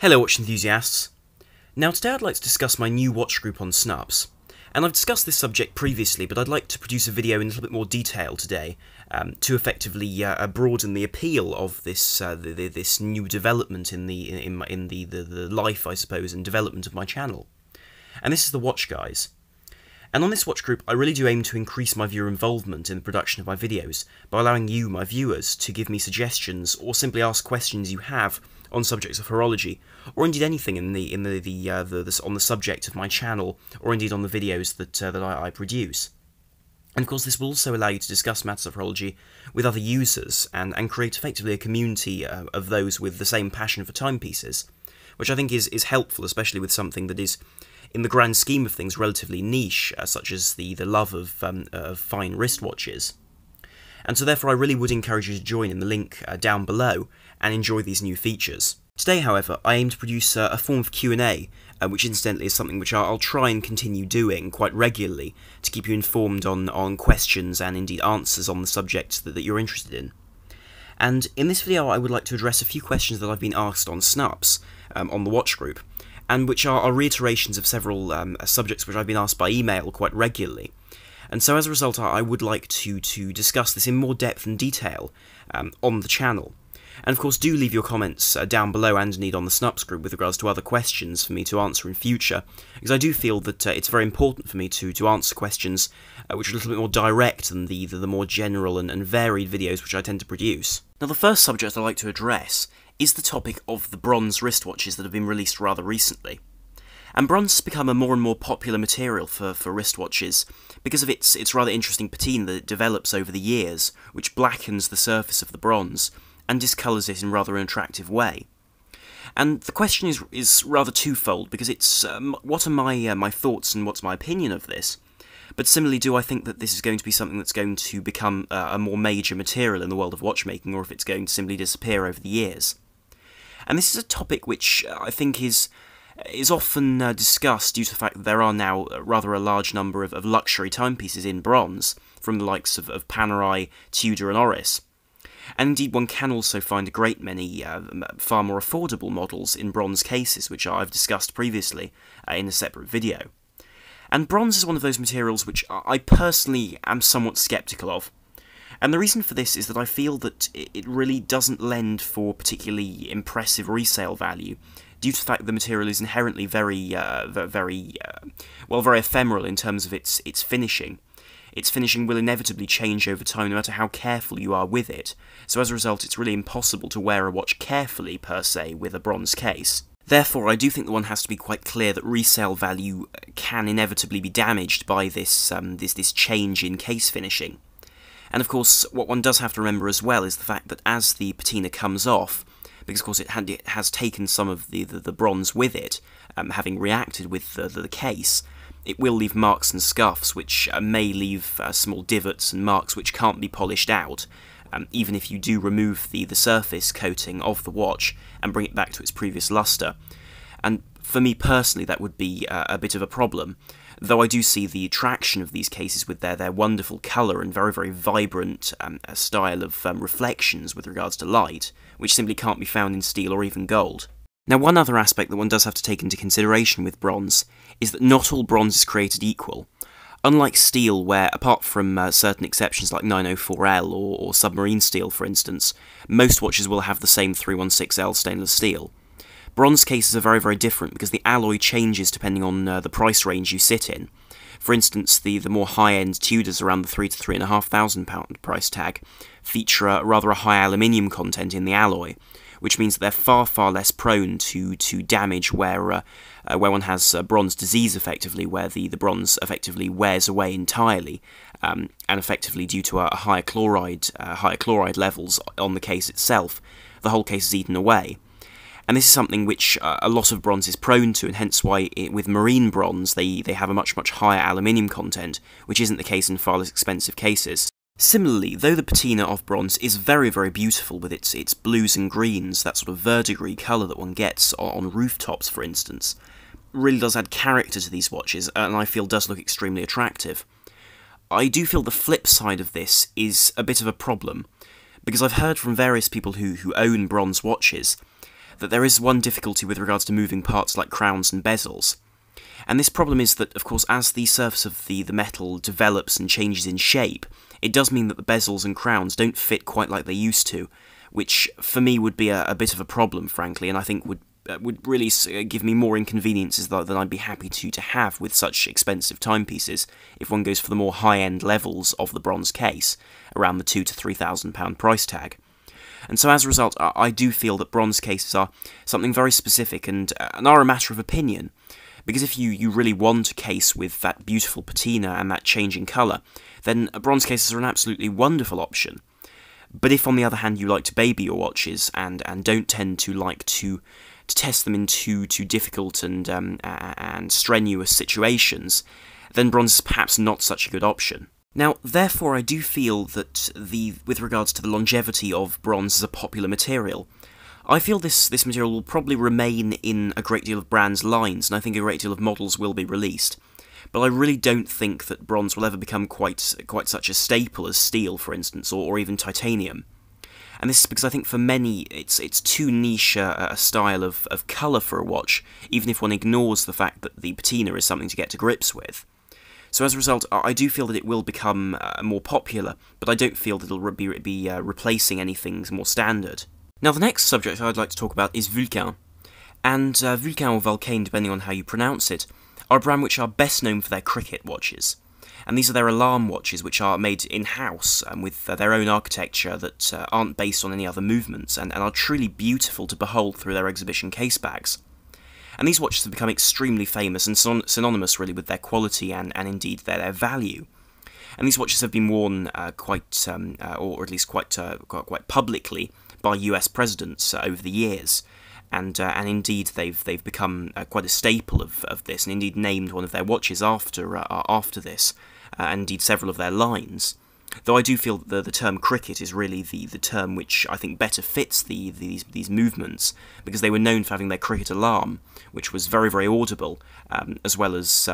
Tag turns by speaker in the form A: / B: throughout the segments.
A: Hello watch enthusiasts. Now today I'd like to discuss my new watch group on Snupps. And I've discussed this subject previously, but I'd like to produce a video in a little bit more detail today to effectively broaden the appeal of this this new development in the life, I suppose, and development of my channel. And this is the Watch Guys. And on this watch group, I really do aim to increase my viewer involvement in the production of my videos by allowing you, my viewers, to give me suggestions or simply ask questions you have on subjects of horology, or indeed anything on the subject of my channel, or indeed on the videos that I produce. And of course, this will also allow you to discuss matters of horology with other users and create effectively a community of those with the same passion for timepieces, which I think is helpful, especially with something that is, in the grand scheme of things, relatively niche, such as the love of fine wristwatches. And so therefore I really would encourage you to join in the link down below and enjoy these new features. Today, however, I aim to produce a form of Q&A, which incidentally is something which I'll try and continue doing quite regularly to keep you informed on questions and indeed answers on the subjects that you're interested in. And in this video I would like to address a few questions that I've been asked on Snupps, on the watch group, and which are reiterations of several subjects which I've been asked by email quite regularly. And so as a result I would like to discuss this in more depth and detail on the channel. And of course do leave your comments down below and indeed on the Snupps group with regards to other questions for me to answer in future, because I do feel that it's very important for me to answer questions which are a little bit more direct than the more general and varied videos which I tend to produce. Now the first subject I'd like to address is the topic of the bronze wristwatches that have been released rather recently. And bronze has become a more and more popular material for wristwatches because of its rather interesting patina that it develops over the years, which blackens the surface of the bronze and discolours it in rather an attractive way. And the question is rather twofold, because it's what are my thoughts and what's my opinion of this, but similarly do I think that this is going to be something that's going to become a more major material in the world of watchmaking, or if it's going to simply disappear over the years. And this is a topic which I think is often discussed due to the fact that there are now rather a large number of luxury timepieces in bronze, from the likes of Panerai, Tudor and Oris. And indeed one can also find a great many far more affordable models in bronze cases, which I've discussed previously in a separate video. And bronze is one of those materials which I personally am somewhat sceptical of. And the reason for this is that I feel that it really doesn't lend for particularly impressive resale value, due to the fact that the material is inherently very ephemeral in terms of its finishing. Its finishing will inevitably change over time no matter how careful you are with it, so as a result it's really impossible to wear a watch carefully, per se, with a bronze case. Therefore, I do think that one has to be quite clear that resale value can inevitably be damaged by this change in case finishing. And of course, what one does have to remember as well is the fact that as the patina comes off, because of course it has taken some of the bronze with it, having reacted with the case, it will leave marks and scuffs which may leave small divots and marks which can't be polished out, even if you do remove the surface coating of the watch and bring it back to its previous lustre. And for me personally that would be a bit of a problem, though I do see the attraction of these cases with their wonderful colour and very vibrant style of reflections with regards to light, which simply can't be found in steel or even gold. Now one other aspect that one does have to take into consideration with bronze is that not all bronze is created equal. Unlike steel, where apart from certain exceptions like 904L or submarine steel for instance, most watches will have the same 316L stainless steel. Bronze cases are very different because the alloy changes depending on the price range you sit in. For instance, the more high-end Tudors around the £3,000 to £3,500 price tag feature rather a high aluminium content in the alloy, which means that they're far less prone to damage where one has bronze disease effectively, where the bronze effectively wears away entirely, and effectively due to a higher chloride levels on the case itself, the whole case is eaten away. And this is something which a lot of bronze is prone to, and hence why with marine bronze they have a much higher aluminium content, which isn't the case in far less expensive cases. Similarly, though the patina of bronze is very beautiful with its blues and greens, that sort of verdigris colour that one gets on rooftops for instance, really does add character to these watches, and I feel does look extremely attractive. I do feel the flip side of this is a bit of a problem, because I've heard from various people who own bronze watches that there is one difficulty with regards to moving parts like crowns and bezels. And this problem is that, of course, as the surface of the metal develops and changes in shape, it does mean that the bezels and crowns don't fit quite like they used to, which for me would be a bit of a problem, frankly, and I think would really give me more inconveniences than I'd be happy to have with such expensive timepieces if one goes for the more high-end levels of the bronze case, around the £2,000 to £3,000 price tag. And so as a result, I do feel that bronze cases are something very specific and are a matter of opinion. Because if you really want a case with that beautiful patina and that changing colour, then bronze cases are an absolutely wonderful option. But if, on the other hand, you like to baby your watches and don't tend to like to test them in too difficult and strenuous situations, then bronze is perhaps not such a good option. Now, therefore, I do feel that with regards to the longevity of bronze as a popular material, I feel this material will probably remain in a great deal of brands' lines, and I think a great deal of models will be released. But I really don't think that bronze will ever become quite such a staple as steel, for instance, or even titanium. And this is because I think for many it's too niche a style of colour for a watch, even if one ignores the fact that the patina is something to get to grips with. So as a result, I do feel that it will become more popular, but I don't feel that it'll be replacing anything more standard. Now, the next subject I'd like to talk about is Vulcan. And Vulcan or Vulcan, depending on how you pronounce it, are a brand which are best known for their cricket watches. And these are their alarm watches, which are made in-house with their own architecture that aren't based on any other movements, and are truly beautiful to behold through their exhibition case bags. And these watches have become extremely famous and synonymous really with their quality and indeed their value. And these watches have been worn quite publicly by US presidents over the years, and indeed they've become quite a staple of this, and indeed named one of their watches after this, and indeed several of their lines. Though I do feel that the term cricket is really the term which I think better fits these movements, because they were known for having their cricket alarm, which was very, very audible, as well as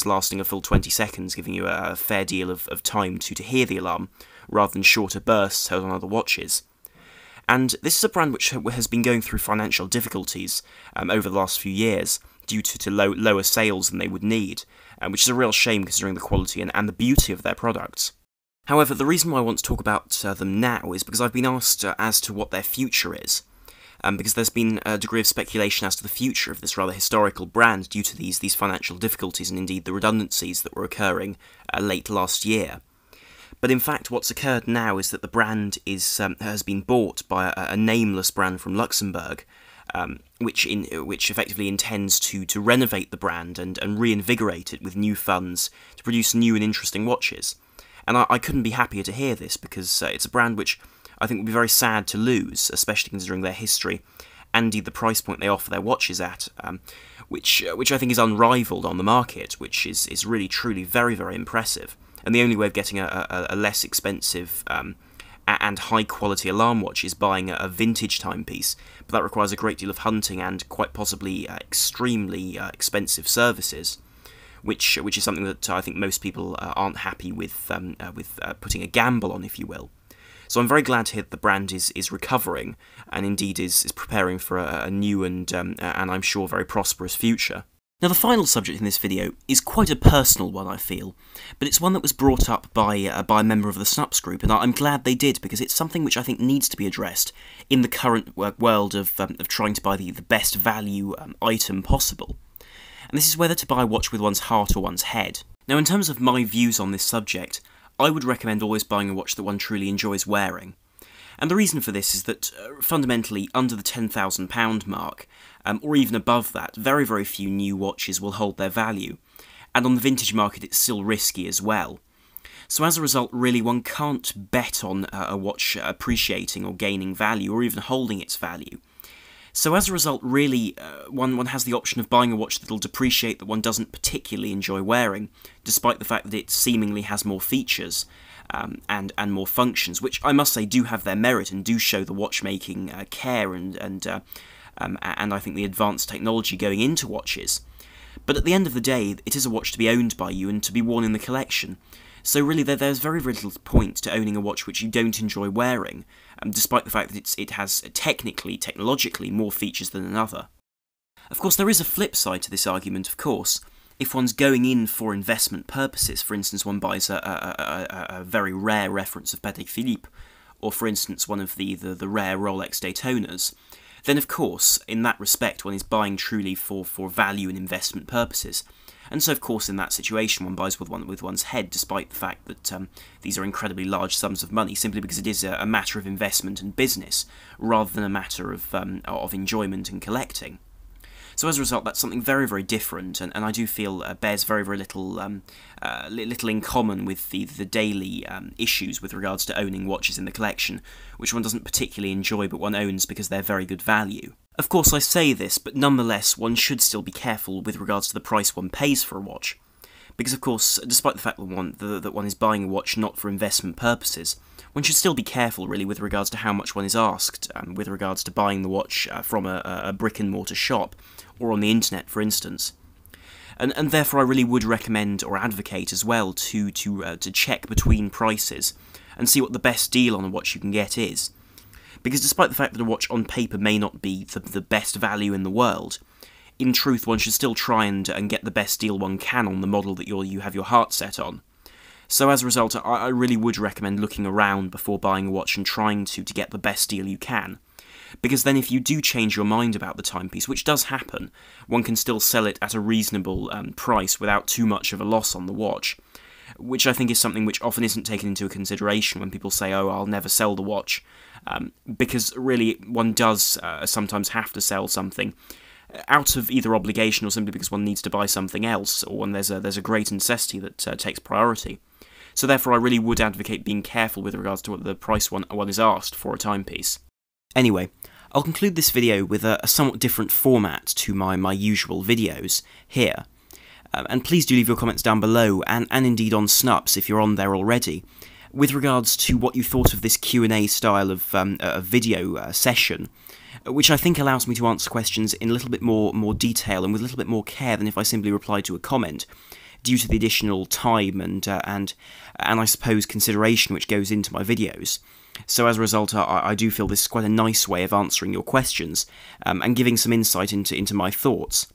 A: lasting a full 20 seconds, giving you a fair deal of time to hear the alarm, rather than shorter bursts held on other watches. And this is a brand which has been going through financial difficulties over the last few years, due to lower sales than they would need, which is a real shame considering the quality and the beauty of their products. However, the reason why I want to talk about them now is because I've been asked as to what their future is, because there's been a degree of speculation as to the future of this rather historical brand due to these financial difficulties and indeed the redundancies that were occurring late last year. But in fact, what's occurred now is that the brand has been bought by a nameless brand from Luxembourg, which effectively intends to renovate the brand and reinvigorate it with new funds to produce new and interesting watches. And I couldn't be happier to hear this, because it's a brand which I think would be very sad to lose, especially considering their history and indeed the price point they offer their watches at, which I think is unrivaled on the market, which is really truly very, very impressive. And the only way of getting a less expensive and high-quality alarm watch is buying a vintage timepiece, but that requires a great deal of hunting and quite possibly extremely expensive services, which is something that I think most people aren't happy with putting a gamble on, if you will. So I'm very glad to hear that the brand is recovering, and indeed is preparing for a new and I'm sure very prosperous future. Now, the final subject in this video is quite a personal one, I feel, but it's one that was brought up by a member of the Snupps group, and I'm glad they did, because it's something which I think needs to be addressed in the current world of trying to buy the best value item possible. And this is whether to buy a watch with one's heart or one's head. Now, in terms of my views on this subject, I would recommend always buying a watch that one truly enjoys wearing. And the reason for this is that, fundamentally, under the £10,000 mark, or even above that, very, very few new watches will hold their value. And on the vintage market, it's still risky as well. So as a result, really, one can't bet on a watch appreciating or gaining value, or even holding its value. So as a result, really, one has the option of buying a watch that'll depreciate that one doesn't particularly enjoy wearing, despite the fact that it seemingly has more features and more functions, which I must say do have their merit and do show the watchmaking care and I think the advanced technology going into watches. But at the end of the day, it is a watch to be owned by you and to be worn in the collection. So really, there's very, very little point to owning a watch which you don't enjoy wearing, despite the fact that it has technologically, more features than another. Of course, there is a flip side to this argument, of course. If one's going in for investment purposes, for instance, one buys a very rare reference of Patek Philippe, or for instance, one of the rare Rolex Daytonas, then of course, in that respect, one is buying truly for value and investment purposes. And so, of course, in that situation, one buys with one's head, despite the fact that these are incredibly large sums of money, simply because it is a matter of investment and business, rather than a matter of enjoyment and collecting. So as a result, that's something very, very different, and I do feel bears very, very little in common with the daily issues with regards to owning watches in the collection, which one doesn't particularly enjoy, but one owns because they're very good value. Of course, I say this, but nonetheless, one should still be careful with regards to the price one pays for a watch. Because, of course, despite the fact that one is buying a watch not for investment purposes, one should still be careful, really, with regards to how much one is asked, with regards to buying the watch from a brick-and-mortar shop, or on the internet, for instance. And therefore I really would recommend, or advocate as well, to check between prices, and see what the best deal on a watch you can get is. Because despite the fact that a watch on paper may not be the best value in the world, in truth one should still try and get the best deal one can on the model that you have your heart set on. So as a result, I really would recommend looking around before buying a watch and trying to get the best deal you can. Because then if you do change your mind about the timepiece, which does happen, one can still sell it at a reasonable price without too much of a loss on the watch, which I think is something which often isn't taken into consideration when people say, oh, I'll never sell the watch, because really one does sometimes have to sell something out of either obligation or simply because one needs to buy something else, or when there's a great necessity that takes priority. So therefore I really would advocate being careful with regards to what the price one is asked for a timepiece. Anyway, I'll conclude this video with a somewhat different format to my usual videos here. And please do leave your comments down below, and indeed on Snupps if you're on there already, with regards to what you thought of this Q&A style of video session, which I think allows me to answer questions in a little bit more detail and with a little bit more care than if I simply replied to a comment, due to the additional time and I suppose consideration which goes into my videos. So as a result, I do feel this is quite a nice way of answering your questions, and giving some insight into my thoughts.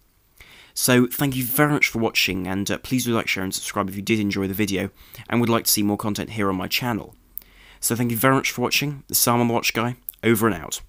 A: So thank you very much for watching, and please do like, share and subscribe if you did enjoy the video, and would like to see more content here on my channel. So thank you very much for watching. This is Sam on the Watch Guy, over and out.